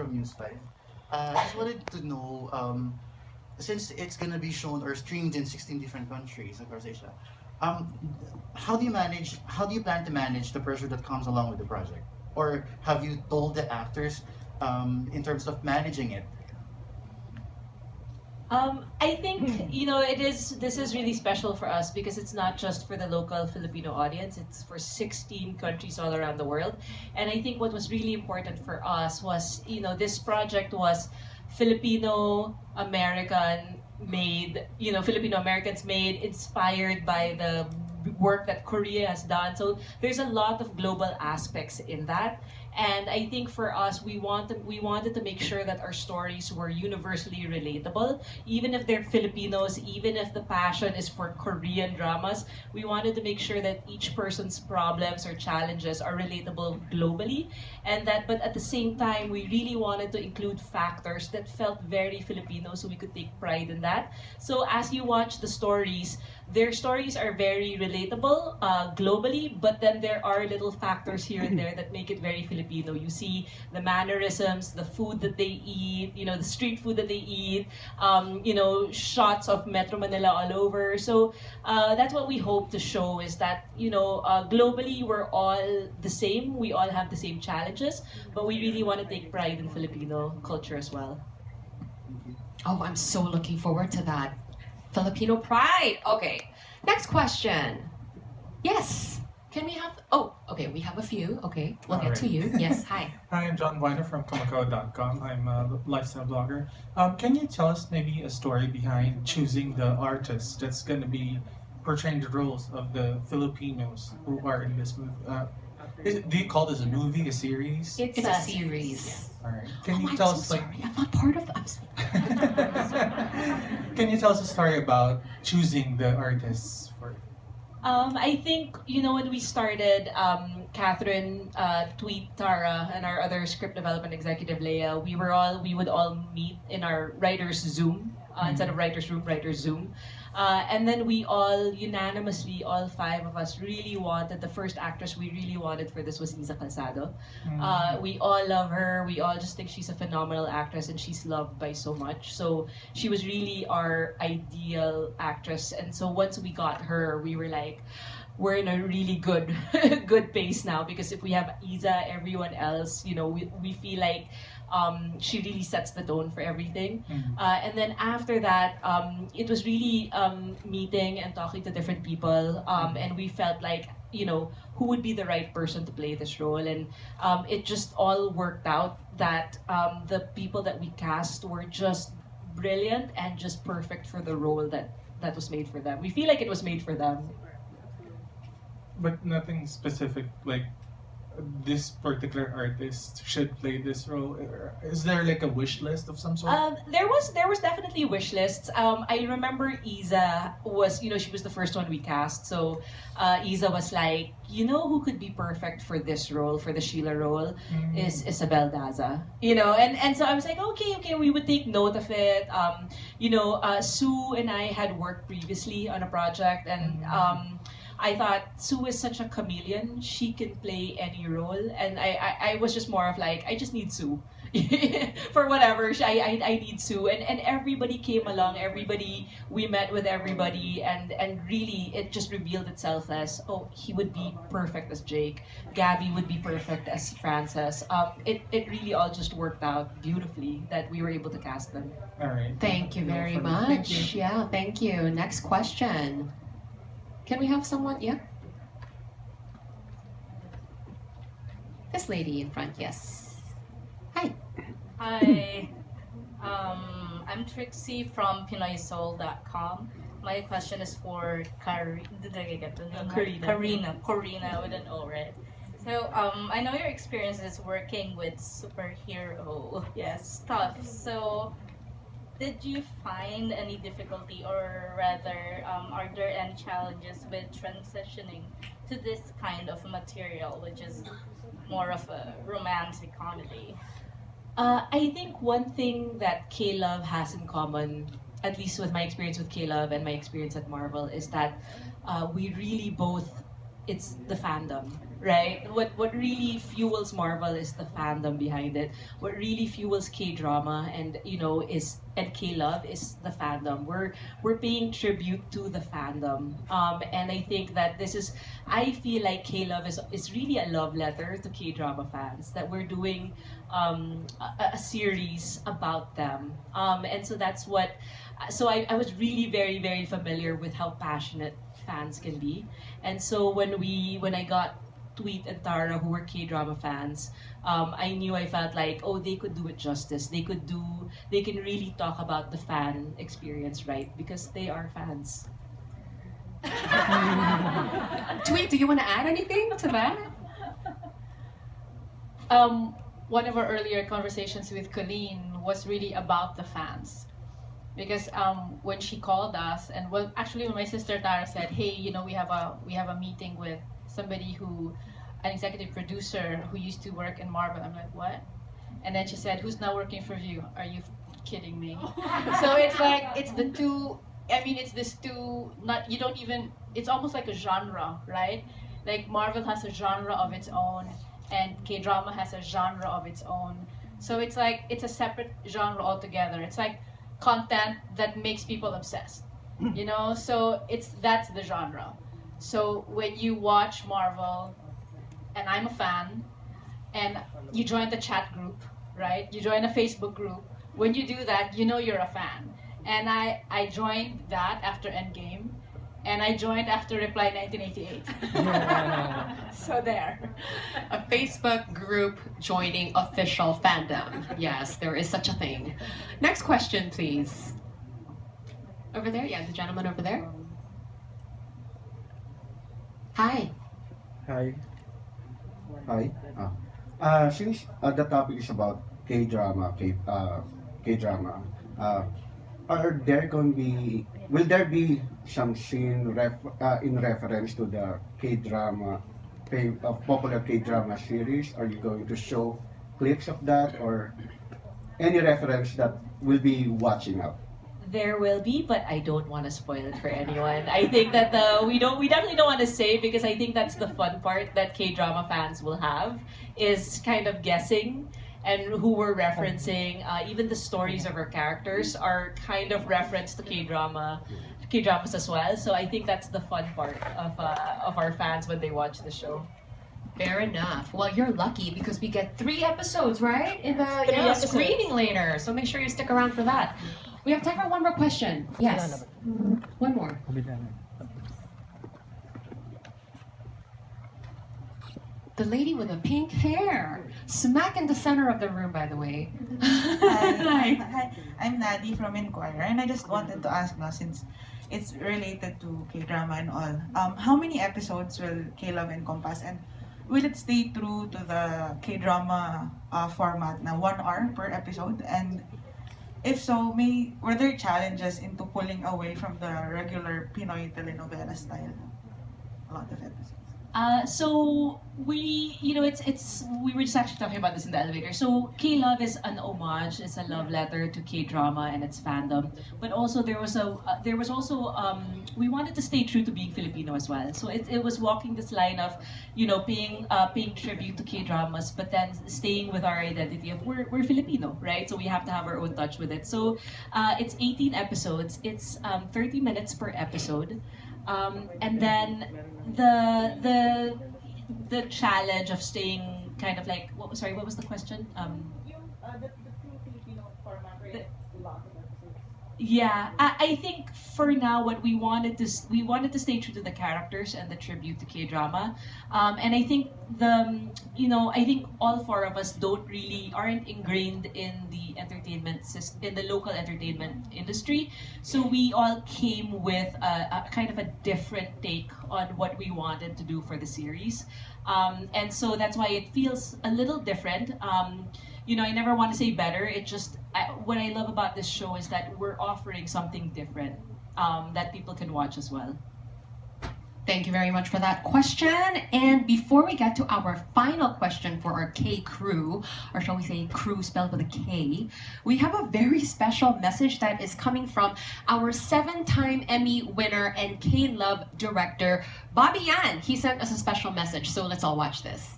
from News 5. I just wanted to know, since it's gonna be shown or streamed in 16 different countries across Asia, um, how do you plan to manage the pressure that comes along with the project? Or have you told the actors in terms of managing it? I think this is really special for us because it's not just for the local Filipino audience; it's for 16 countries all around the world. And I think what was really important for us was this project was Filipino American made, Filipino Americans made, inspired by the work that Korea has done. So there's a lot of global aspects in that. And I think for us, we wanted to make sure that our stories were universally relatable, even if they're Filipinos, even if the passion is for Korean dramas. We wanted to make sure that each person's problems or challenges are relatable globally, and that, but at the same time, we really wanted to include factors that felt very Filipino, so we could take pride in that. So as you watch the stories, their stories are very relatable globally, but then there are little factors here and there that make it very Filipino. You see the mannerisms, the food that they eat, the street food that they eat, shots of Metro Manila all over. So that's what we hope to show is that, globally we're all the same. We all have the same challenges, but we really want to take pride in Filipino culture as well. Oh, I'm so looking forward to that. Filipino pride. Okay. Next question. Yes. Can we have? Oh, okay. We have a few. Okay, we'll get to you. Yes. Hi. Hi, I'm John Weiner from Kumako.com. I'm a lifestyle blogger. Can you tell us maybe a story behind choosing the artist that's going to be portraying the roles of the Filipinos who are in this movie? Do you call this a movie, a series? It's a series. All right. Can Oh, you I'm tell so us sorry. I'm not part of. I'm so... Can you tell us a story about choosing the artists for? I think, when we started, Catherine, Tweet, Tara, and our other script development executive, Leah, we would all meet in our writer's Zoom, instead of writer's room, writer's Zoom. And then we all unanimously, all five of us, really wanted, the first actress we really wanted for this was Isa Calzado. We all love her. We all just think she's a phenomenal actress and she's loved by so much. So she was really our ideal actress. And so once we got her, we were like, we're in a really good good pace now, because if we have Isa, everyone else, we feel like she really sets the tone for everything. And then after that, it was really meeting and talking to different people, and we felt like, who would be the right person to play this role. And it just all worked out that the people that we cast were just brilliant and just perfect for the role that was made for them. We feel like it was made for them. But nothing specific, like this particular artist should play this role. Is there like a wish list of some sort? There was definitely wish lists. I remember Isa was, she was the first one we cast. So Isa was like, who could be perfect for this role, for the Sheila role, is Isabel Daza. And so I was like, okay, we would take note of it. Sue and I had worked previously on a project, and I thought Sue is such a chameleon. She can play any role. And I was just more of like, I just need Sue. For whatever, I need Sue. And everybody came along. We met with everybody. And really, it just revealed itself as, he would be perfect as Jake. Gabby would be perfect as Frances. It really all just worked out beautifully that we were able to cast them. All right. Thank you very much. Thank you. Yeah, thank you. Next question. Can we have someone? Yeah. This lady in front, yes. Hi. Hi, I'm Trixie from PinoySoul.com. My question is for did I get the name? Karina with an O, right? So I know your experiences working with superhero stuff. So did you find any difficulty, or rather, are there any challenges with transitioning to this kind of material, which is more of a romantic comedy? I think one thing that K-Love has in common, at least with my experience with K-Love and my experience at Marvel, is that we really both, it's the fandom. right? What really fuels Marvel is the fandom behind it. What really fuels K-drama and K-love is the fandom. We're paying tribute to the fandom. And I think that I feel like K-love is really a love letter to K-drama fans, that we're doing a series about them. And so that's what, so I was really very, very familiar with how passionate fans can be. And so when I got Tweet and Tara, who were K-drama fans, I felt like, oh, they could do it justice. They can really talk about the fan experience, right? Because they are fans. Tweet, do you want to add anything to that? One of our earlier conversations with Colleen was really about the fans. Because when she called us, and well, actually, when my sister Tara said, "Hey, we have a meeting with somebody an executive producer who used to work in Marvel," I'm like, "What?" And then she said, "Who's now working for Viu? Are you kidding me?" So it's like it's the two. I mean, it's this two. Not you don't even. It's almost like a genre, right? Like Marvel has a genre of its own, and K-drama has a genre of its own. So it's like it's a separate genre altogether. It's like content that makes people obsessed, So that's the genre. So when you watch Marvel, and I'm a fan, and you join the chat group, right? You join a Facebook group. When you do that, you're a fan. And I joined that after Endgame, and I joined after Reply 1988. So there. A Facebook group joining official fandom. Yes, there is such a thing. Next question, please. Over there? Yeah, the gentleman over there. Hi. Hi. Hi. Since the topic is about K-drama, K-drama, will there be some scene in reference to the K-drama, popular K-drama series? Are you going to show clips of that or any reference that we'll be watching out? There will be, but I don't want to spoil it for anyone. I think that we definitely don't want to say, because I think that's the fun part that K-drama fans will have, is kind of guessing and who we're referencing. Even the stories of our characters are kind of referenced to K-dramas as well. So I think that's the fun part of our fans when they watch the show. Fair enough. Well, you're lucky because we get 3 episodes, right? In the episodes. screening later. So make sure you stick around for that. We have time for one more question. Yes. One more. The lady with the pink hair. Smack in the center of the room, by the way. Hi, I'm Nadi from Inquirer, and I just wanted to ask now, since it's related to K-drama and all, how many episodes will K-Love encompass, and will it stay true to the K-drama format na 1 hour per episode? And if so, were there challenges into pulling away from the regular Pinoy telenovela style? A lot of episodes. So we were just actually talking about this in the elevator. So K-Love is an homage, it's a love letter to K-drama and its fandom. But also there was also we wanted to stay true to being Filipino as well. So it was walking this line of, paying tribute to K-dramas, but then staying with our identity of we're Filipino, right? So we have to have our own touch with it. So it's 18 episodes. It's 30 minutes per episode. And then the challenge of staying kind of like what was the question? The true Filipino format, right? It's a lot of episodes. Yeah, I think for now what we wanted to stay true to the characters and the tribute to K-drama, and I think I think all 4 of us aren't ingrained in the in the local entertainment industry, so we all came with a kind of a different take on what we wanted to do for the series, and so that's why it feels a little different. I never want to say better. It just what I love about this show is that we're offering something different that people can watch as well. Thank you very much for that question. And before we get to our final question for our K crew, or shall we say crew spelled with a K, we have a very special message that is coming from our 7-time Emmy winner and K-Love director, Bobby Yan. He sent us a special message, so let's all watch this.